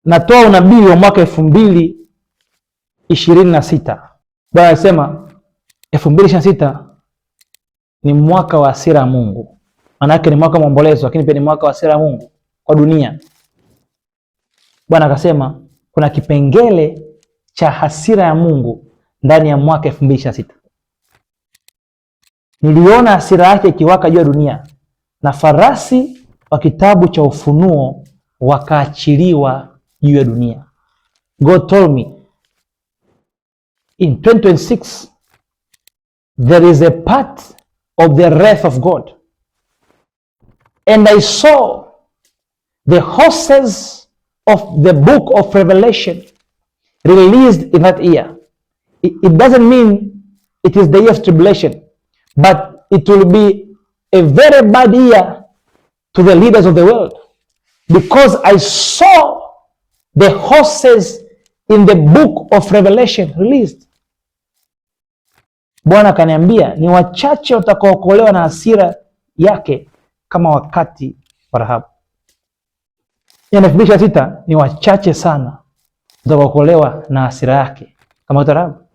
natoa unabii wa mwaka 2026. Bwana anasema 2026 ni mwaka wa hasira ya Mungu. Maana yake ni mwaka wa maombolezo, lakini pia ni mwaka wa hasira ya Mungu kwa dunia. Bwana akasema kuna kipengele cha hasira ya Mungu ndani ya mwaka 2026. Niliona hasira yake ikiwaka juu ya dunia, na farasi wa kitabu cha Ufunuo wakaachiliwa juu ya dunia. God told me in 2026 there is a part of the wrath of God, and I saw the horses of the book of Revelation released in that year. It doesn't mean it is the year of tribulation, but it will be a very bad year to the leaders of the world, because I saw the horses in the book of Revelation released. Bwana akaniambia ni wachache watakaookolewa na hasira yake kama wakati wa Rahabu. Ya 2026 ni wachache sana watakaookolewa na hasira yake kama Rahabu.